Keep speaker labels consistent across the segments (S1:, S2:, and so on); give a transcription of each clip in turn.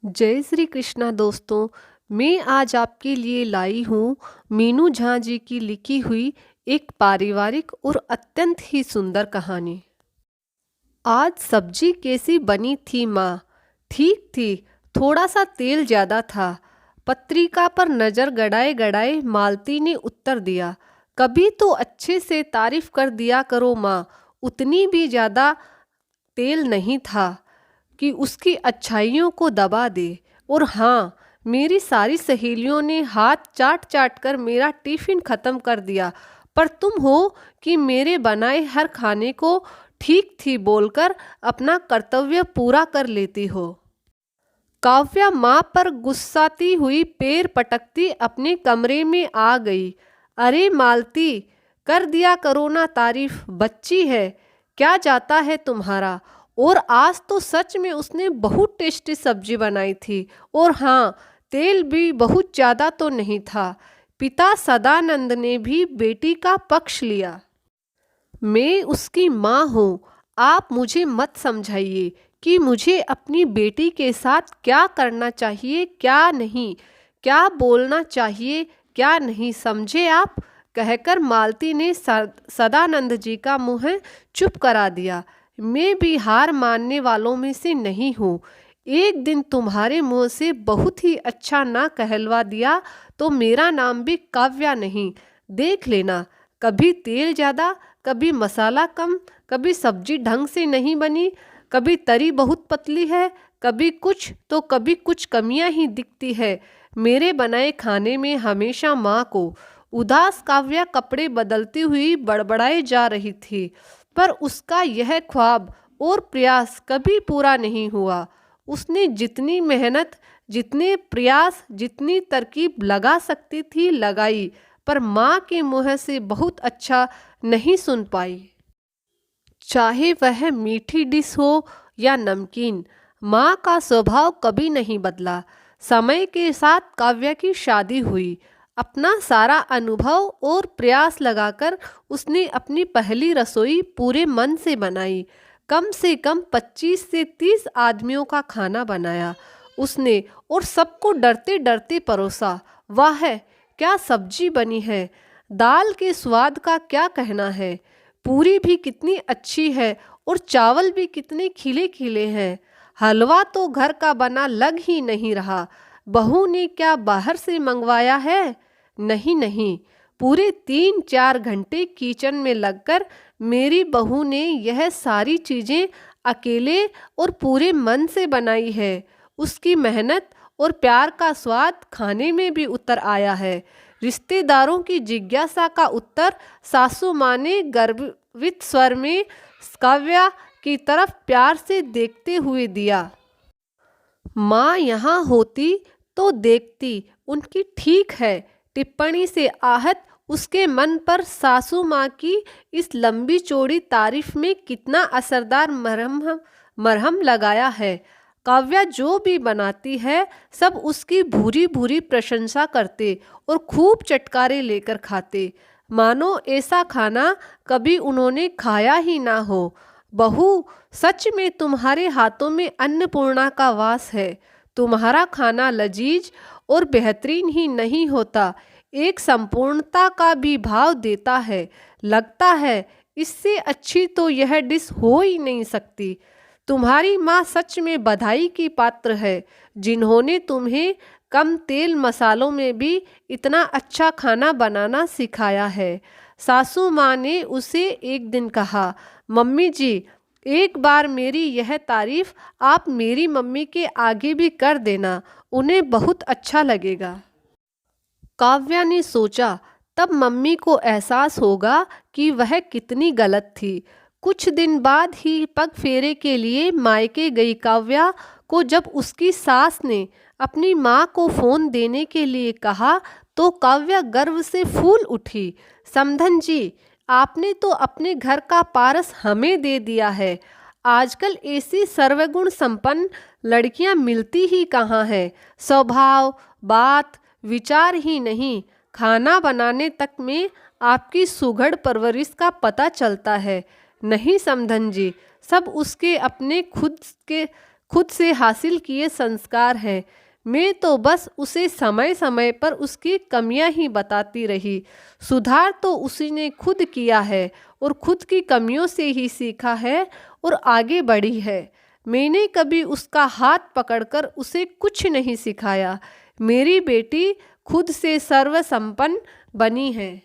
S1: जय श्री कृष्णा दोस्तों। मैं आज आपके लिए लाई हूँ मीनू झा जी की लिखी हुई एक पारिवारिक और अत्यंत ही सुंदर कहानी। आज सब्जी कैसी बनी थी माँ? ठीक थी, थोड़ा सा तेल ज़्यादा था। पत्रिका पर नज़र गड़ाए गड़ाए मालती ने उत्तर दिया। कभी तो अच्छे से तारीफ कर दिया करो माँ, उतनी भी ज़्यादा तेल नहीं था कि उसकी अच्छाइयों को दबा दे। और हाँ, मेरी सारी सहेलियों ने हाथ चाट चाट कर मेरा टिफ़िन ख़त्म कर दिया, पर तुम हो कि मेरे बनाए हर खाने को ठीक थी बोलकर अपना कर्तव्य पूरा कर लेती हो। काव्या माँ पर गुस्साती हुई पैर पटकती अपने कमरे में आ गई। अरे मालती, कर दिया करो ना तारीफ, बच्ची है, क्या जाता है तुम्हारा। और आज तो सच में उसने बहुत टेस्टी सब्जी बनाई थी। और हाँ, तेल भी बहुत ज़्यादा तो नहीं था। पिता सदानंद ने भी बेटी का पक्ष लिया। मैं उसकी माँ हूँ, आप मुझे मत समझाइए कि मुझे अपनी बेटी के साथ क्या करना चाहिए क्या नहीं, क्या बोलना चाहिए क्या नहीं, समझे आप, कहकर मालती ने सदानंद जी का मुँह चुप करा दिया। मैं भी हार मानने वालों में से नहीं हूँ। एक दिन तुम्हारे मुँह से बहुत ही अच्छा ना कहलवा दिया तो मेरा नाम भी काव्या नहीं। देख लेना, कभी तेल ज़्यादा, कभी मसाला कम, कभी सब्जी ढंग से नहीं बनी, कभी तरी बहुत पतली है, कभी कुछ तो कभी कुछ कमियां ही दिखती है मेरे बनाए खाने में हमेशा। माँ को उदास काव्या कपड़े बदलती हुई बड़बड़ाई जा रही थी, पर उसका यह ख्वाब और प्रयास कभी पूरा नहीं हुआ। उसने जितनी मेहनत, जितने प्रयास, जितनी तरकीब लगा सकती थी लगाई, पर माँ के मुँह से बहुत अच्छा नहीं सुन पाई। चाहे वह मीठी डिश हो या नमकीन, माँ का स्वभाव कभी नहीं बदला। समय के साथ काव्या की शादी हुई। अपना सारा अनुभव और प्रयास लगाकर उसने अपनी पहली रसोई पूरे मन से बनाई। कम से कम 25 से 30 आदमियों का खाना बनाया उसने, और सबको डरते डरते परोसा। वाह, क्या सब्जी बनी है! दाल के स्वाद का क्या कहना है! पूरी भी कितनी अच्छी है और चावल भी कितने खिले खिले हैं। हलवा तो घर का बना लग ही नहीं रहा। बहू ने क्या बाहर से मंगवाया है? नहीं नहीं, पूरे 3-4 घंटे किचन में लगकर मेरी बहू ने यह सारी चीज़ें अकेले और पूरे मन से बनाई है। उसकी मेहनत और प्यार का स्वाद खाने में भी उतर आया है। रिश्तेदारों की जिज्ञासा का उत्तर सासू माँ ने गर्वित स्वर में काव्या की तरफ प्यार से देखते हुए दिया। माँ यहाँ होती तो देखती, उनकी ठीक है टिप्पणी से आहत उसके मन पर सासू माँ की इस लंबी चौड़ी तारीफ में कितना असरदार मरहम लगाया है। काव्या जो भी बनाती है सब उसकी भूरी भूरी प्रशंसा करते और खूब चटकारे लेकर खाते, मानो ऐसा खाना कभी उन्होंने खाया ही ना हो। बहू, सच में तुम्हारे हाथों में अन्नपूर्णा का वास है। तुम्हारा खाना लजीज और बेहतरीन ही नहीं होता, एक संपूर्णता का भी भाव देता है। लगता है इससे अच्छी तो यह डिश हो ही नहीं सकती। तुम्हारी माँ सच में बधाई की पात्र है, जिन्होंने तुम्हें कम तेल मसालों में भी इतना अच्छा खाना बनाना सिखाया है। सासू माँ ने उसे एक दिन कहा, मम्मी जी, एक बार मेरी यह तारीफ आप मेरी मम्मी के आगे भी कर देना, उन्हें बहुत अच्छा लगेगा। काव्या ने सोचा, तब मम्मी को एहसास होगा कि वह कितनी गलत थी। कुछ दिन बाद ही पग फेरे के लिए मायके गई काव्या को जब उसकी सास ने अपनी माँ को फ़ोन देने के लिए कहा तो काव्या गर्व से फूल उठी। समधन जी, आपने तो अपने घर का पारस हमें दे दिया है। आजकल ऐसी सर्वगुण संपन्न लड़कियां मिलती ही कहाँ है। स्वभाव, बात, विचार ही नहीं, खाना बनाने तक में आपकी सुघड़ परवरिश का पता चलता है। नहीं समधन जी, सब उसके अपने खुद से हासिल किए संस्कार हैं। मैं तो बस उसे समय समय पर उसकी कमियां ही बताती रही। सुधार तो उसी ने खुद किया है और खुद की कमियों से ही सीखा है और आगे बढ़ी है। मैंने कभी उसका हाथ पकड़कर उसे कुछ नहीं सिखाया। मेरी बेटी खुद से सर्वसंपन्न बनी है।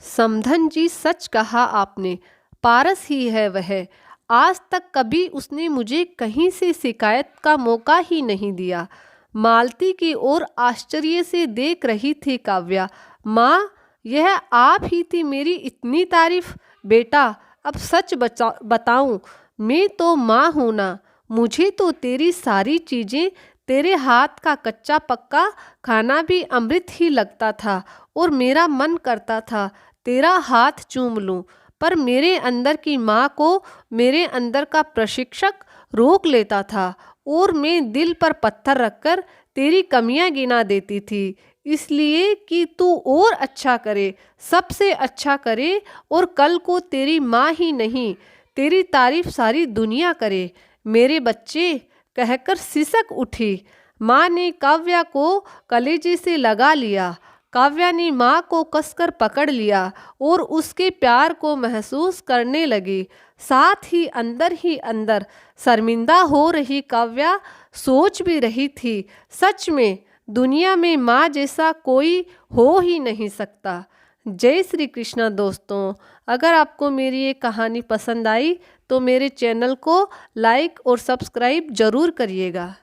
S1: समधन जी, सच कहा आपने। पारस ही है वह। आज तक कभी उसने मुझे कहीं से शिकायत का मौका ही नहीं दिया। मालती की ओर आश्चर्य से देख रही थी काव्या। माँ, यह आप ही थी मेरी इतनी तारीफ। बेटा, अब सच बताऊं, मैं तो माँ हूं ना। मुझे तो तेरी सारी चीजें, तेरे हाथ का कच्चा पक्का खाना भी अमृत ही लगता था और मेरा मन करता था तेरा हाथ चूम लूं। पर मेरे अंदर की माँ को मेरे अंदर का प्रशिक्षक रोक लेता था और मैं दिल पर पत्थर रखकर तेरी कमियां गिना देती थी, इसलिए कि तू और अच्छा करे, सबसे अच्छा करे और कल को तेरी माँ ही नहीं, तेरी तारीफ सारी दुनिया करे। मेरे बच्चे, कहकर सिसक उठी। माँ ने काव्या को कलेजे से लगा लिया। काव्या ने माँ को कसकर पकड़ लिया और उसके प्यार को महसूस करने लगी। साथ ही अंदर शर्मिंदा हो रही काव्या सोच भी रही थी, सच में दुनिया में माँ जैसा कोई हो ही नहीं सकता। जय श्री कृष्णा दोस्तों। अगर आपको मेरी ये कहानी पसंद आई तो मेरे चैनल को लाइक और सब्सक्राइब ज़रूर करिएगा।